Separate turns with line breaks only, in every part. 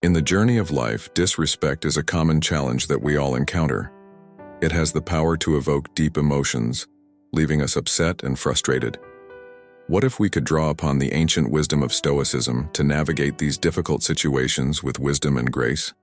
In the journey of life, disrespect is a common challenge that we all encounter. It has the power to evoke deep emotions, leaving us upset and frustrated. What if we could draw upon the ancient wisdom of Stoicism to navigate these difficult situations with wisdom and grace?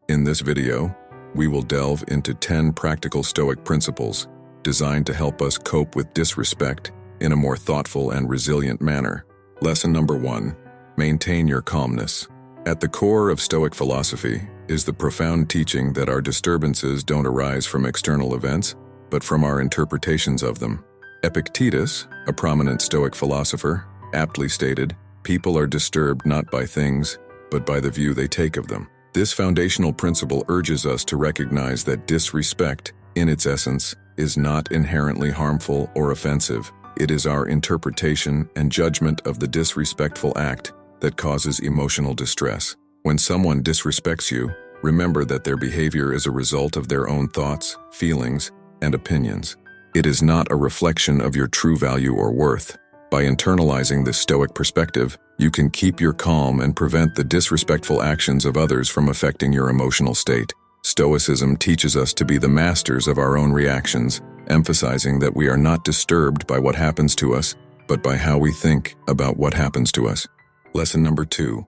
In this video, we will delve into 10 practical Stoic principles designed to help us cope with disrespect in a more thoughtful and resilient manner. Lesson number 1. Maintain your calmness. At the core of Stoic philosophy is the profound teaching that our disturbances don't arise from external events, but from our interpretations of them. Epictetus, a prominent Stoic philosopher, aptly stated, "People are disturbed not by things, but by the view they take of them." This foundational principle urges us to recognize that disrespect, in its essence, is not inherently harmful or offensive. It is our interpretation and judgment of the disrespectful act that causes emotional distress. When someone disrespects you, remember that their behavior is a result of their own thoughts, feelings, and opinions. It is not a reflection of your true value or worth. By internalizing this Stoic perspective, you can keep your calm and prevent the disrespectful actions of others from affecting your emotional state. Stoicism teaches us to be the masters of our own reactions, emphasizing that we are not disturbed by what happens to us, but by how we think about what happens to us. Lesson number 2.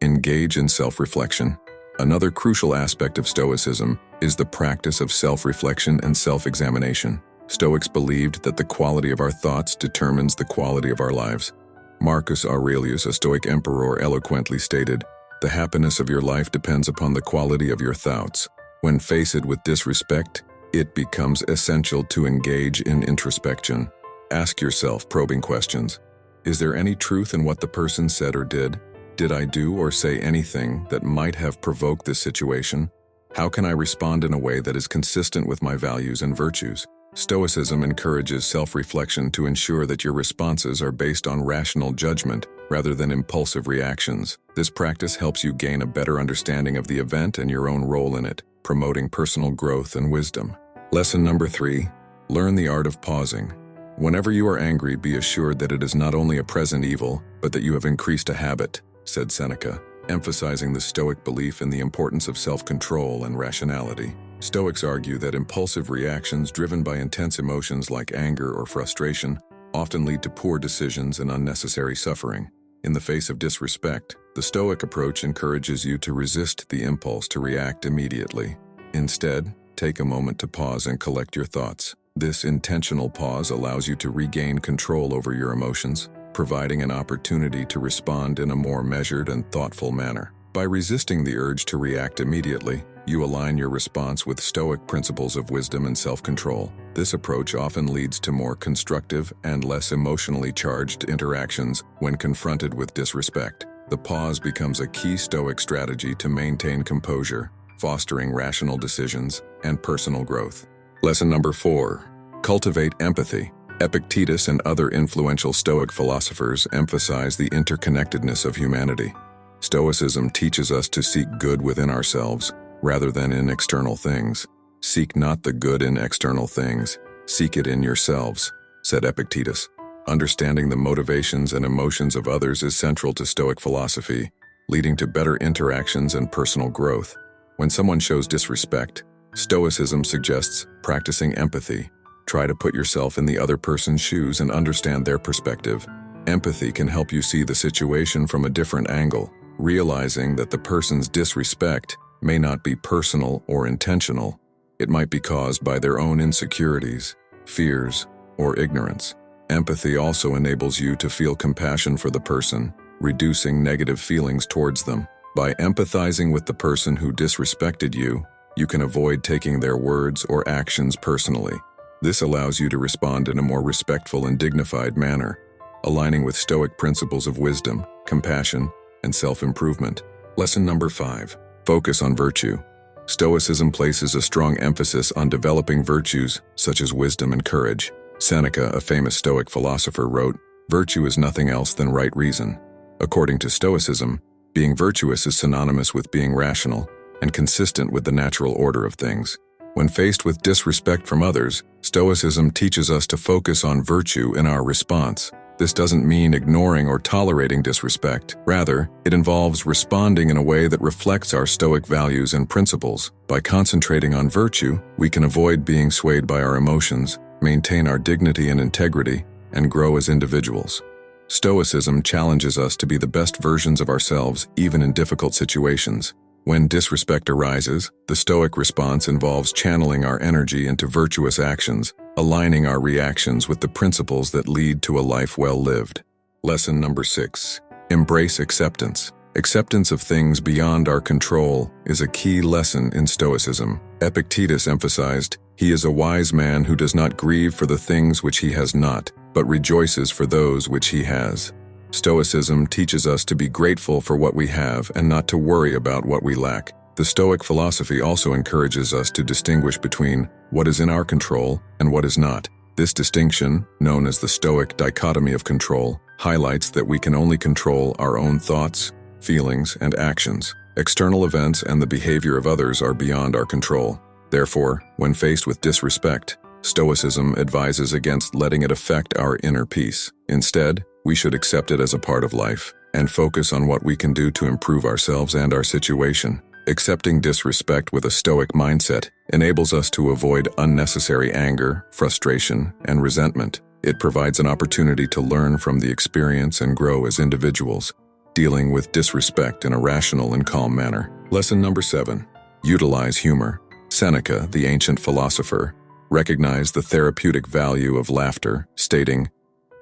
Engage in self-reflection. Another crucial aspect of Stoicism is the practice of self-reflection and self-examination. Stoics believed that the quality of our thoughts determines the quality of our lives. Marcus Aurelius, a Stoic emperor, eloquently stated, "The happiness of your life depends upon the quality of your thoughts." When faced with disrespect, it becomes essential to engage in introspection. Ask yourself probing questions. Is there any truth in what the person said or did? Did I do or say anything that might have provoked this situation? How can I respond in a way that is consistent with my values and virtues? Stoicism encourages self-reflection to ensure that your responses are based on rational judgment rather than impulsive reactions. This practice helps you gain a better understanding of the event and your own role in it, promoting personal growth and wisdom. Lesson number 3. Learn the art of pausing. Whenever you are angry, be assured that it is not only a present evil, but that you have increased a habit, said Seneca, emphasizing the Stoic belief in the importance of self-control and rationality. Stoics argue that impulsive reactions driven by intense emotions like anger or frustration often lead to poor decisions and unnecessary suffering. In the face of disrespect, the Stoic approach encourages you to resist the impulse to react immediately. Instead, take a moment to pause and collect your thoughts. This intentional pause allows you to regain control over your emotions, providing an opportunity to respond in a more measured and thoughtful manner. By resisting the urge to react immediately, you align your response with Stoic principles of wisdom and self-control. This approach often leads to more constructive and less emotionally charged interactions when confronted with disrespect. The pause becomes a key Stoic strategy to maintain composure, fostering rational decisions and personal growth. Lesson number 4. Cultivate empathy. Epictetus and other influential Stoic philosophers emphasize the interconnectedness of humanity. Stoicism teaches us to seek good within ourselves, rather than in external things. Seek not the good in external things, seek it in yourselves, said Epictetus. Understanding the motivations and emotions of others is central to Stoic philosophy, leading to better interactions and personal growth. When someone shows disrespect, Stoicism suggests practicing empathy. Try to put yourself in the other person's shoes and understand their perspective. Empathy can help you see the situation from a different angle, realizing that the person's disrespect may not be personal or intentional. It might be caused by their own insecurities, fears, or ignorance. Empathy also enables you to feel compassion for the person, reducing negative feelings towards them. By empathizing with the person who disrespected you, you can avoid taking their words or actions personally. This allows you to respond in a more respectful and dignified manner, aligning with Stoic principles of wisdom, compassion, and self-improvement. Lesson number 5. Focus on virtue. Stoicism places a strong emphasis on developing virtues such as wisdom and courage. Seneca, a famous Stoic philosopher, wrote, "Virtue is nothing else than right reason." According to Stoicism, being virtuous is synonymous with being rational and consistent with the natural order of things. When faced with disrespect from others, Stoicism teaches us to focus on virtue in our response. This doesn't mean ignoring or tolerating disrespect. Rather, it involves responding in a way that reflects our Stoic values and principles. By concentrating on virtue, we can avoid being swayed by our emotions, maintain our dignity and integrity, and grow as individuals. Stoicism challenges us to be the best versions of ourselves, even in difficult situations. When disrespect arises, the Stoic response involves channeling our energy into virtuous actions, aligning our reactions with the principles that lead to a life well lived. Lesson number 6. Embrace acceptance. Acceptance of things beyond our control is a key lesson in Stoicism. Epictetus emphasized, "He is a wise man who does not grieve for the things which he has not, but rejoices for those which he has." Stoicism teaches us to be grateful for what we have and not to worry about what we lack. The Stoic philosophy also encourages us to distinguish between what is in our control and what is not. This distinction, known as the Stoic dichotomy of control, highlights that we can only control our own thoughts, feelings, and actions. External events and the behavior of others are beyond our control. Therefore, when faced with disrespect, Stoicism advises against letting it affect our inner peace. Instead, we should accept it as a part of life and focus on what we can do to improve ourselves and our situation. Accepting disrespect with a Stoic mindset enables us to avoid unnecessary anger, frustration, and resentment. It provides an opportunity to learn from the experience and grow as individuals, dealing with disrespect in a rational and calm manner. Lesson number 7. Utilize humor. Seneca, the ancient philosopher, recognized the therapeutic value of laughter, stating,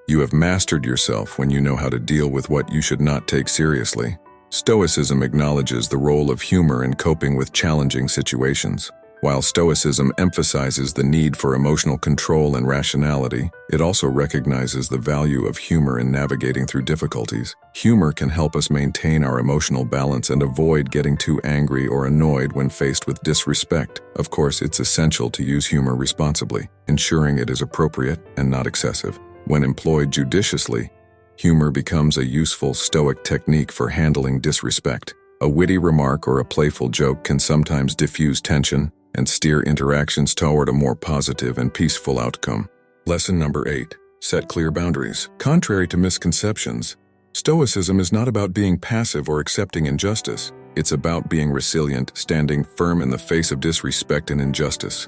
"You have mastered yourself when you know how to deal with what you should not take seriously." Stoicism acknowledges the role of humor in coping with challenging situations. While Stoicism emphasizes the need for emotional control and rationality, it also recognizes the value of humor in navigating through difficulties. Humor can help us maintain our emotional balance and avoid getting too angry or annoyed when faced with disrespect. Of course, it's essential to use humor responsibly, ensuring it is appropriate and not excessive. When employed judiciously, humor becomes a useful Stoic technique for handling disrespect. A witty remark or a playful joke can sometimes diffuse tension and steer interactions toward a more positive and peaceful outcome. Lesson number 8. Set clear boundaries. Contrary to misconceptions, Stoicism is not about being passive or accepting injustice. It's about being resilient, standing firm in the face of disrespect and injustice.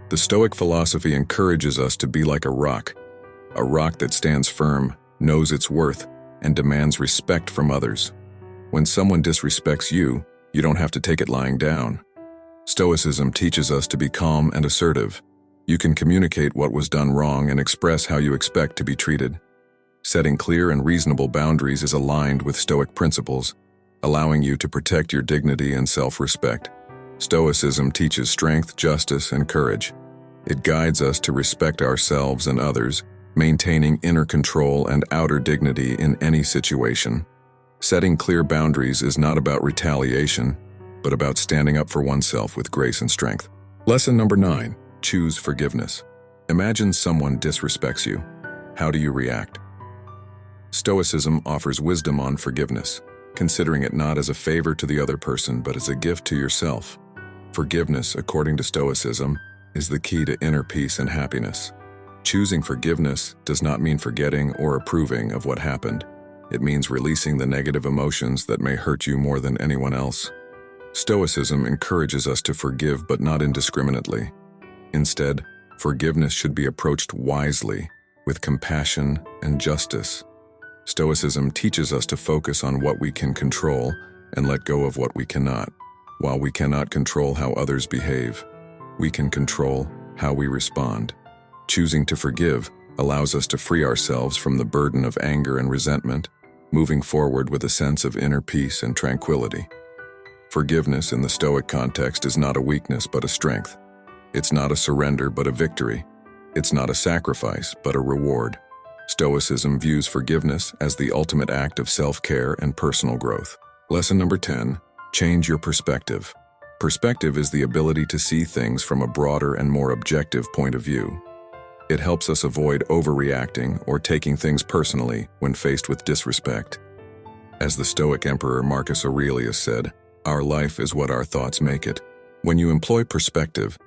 The Stoic philosophy encourages us to be like a rock that stands firm, knows its worth, and demands respect from others. When someone disrespects you, you don't have to take it lying down. Stoicism teaches us to be calm and assertive. You can communicate what was done wrong and express how you expect to be treated. Setting clear and reasonable boundaries is aligned with Stoic principles, allowing you to protect your dignity and self-respect. Stoicism teaches strength, justice, and courage. It guides us to respect ourselves and others, maintaining inner control and outer dignity in any situation. Setting clear boundaries is not about retaliation, but about standing up for oneself with grace and strength. Lesson number 9. Choose forgiveness. Imagine someone disrespects you. How do you react? Stoicism offers wisdom on forgiveness, considering it not as a favor to the other person, but as a gift to yourself. Forgiveness, according to Stoicism, is the key to inner peace and happiness. Choosing forgiveness does not mean forgetting or approving of what happened. It means releasing the negative emotions that may hurt you more than anyone else. Stoicism encourages us to forgive but not indiscriminately. Instead, forgiveness should be approached wisely, with compassion and justice. Stoicism teaches us to focus on what we can control and let go of what we cannot. While we cannot control how others behave, we can control how we respond. Choosing to forgive allows us to free ourselves from the burden of anger and resentment, moving forward with a sense of inner peace and tranquility. Forgiveness in the Stoic context is not a weakness but a strength. It's not a surrender but a victory. It's not a sacrifice but a reward. Stoicism views forgiveness as the ultimate act of self-care and personal growth. Lesson number 10. Change your perspective. Perspective is the ability to see things from a broader and more objective point of view. It helps us avoid overreacting or taking things personally when faced with disrespect. As the Stoic Emperor Marcus Aurelius said, "Our life is what our thoughts make it." When you employ perspective,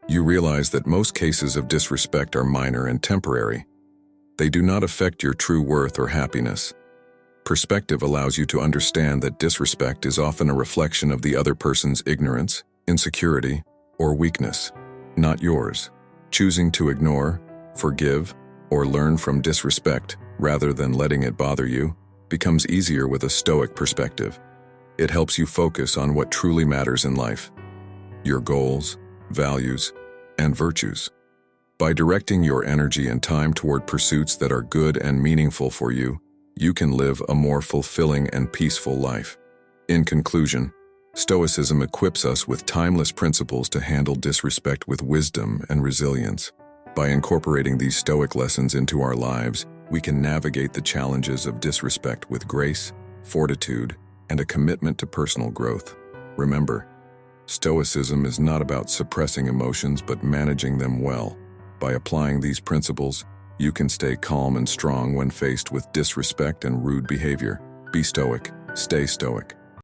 you realize that most cases of disrespect are minor and temporary. They do not affect your true worth or happiness. Perspective allows you to understand that disrespect is often a reflection of the other person's ignorance, insecurity, or weakness, not yours. Choosing to ignore, forgive, or learn from disrespect rather than letting it bother you becomes easier with a Stoic perspective. It helps you focus on what truly matters in life: your goals, values, and virtues. By directing your energy and time toward pursuits that are good and meaningful for you, you can live a more fulfilling and peaceful life. In conclusion, Stoicism equips us with timeless principles to handle disrespect with wisdom and resilience. By incorporating these Stoic lessons into our lives, we can navigate the challenges of disrespect with grace, fortitude, and a commitment to personal growth. Remember, Stoicism is not about suppressing emotions but managing them well. By applying these principles, you can stay calm and strong when faced with disrespect and rude behavior. Be stoic, stay stoic.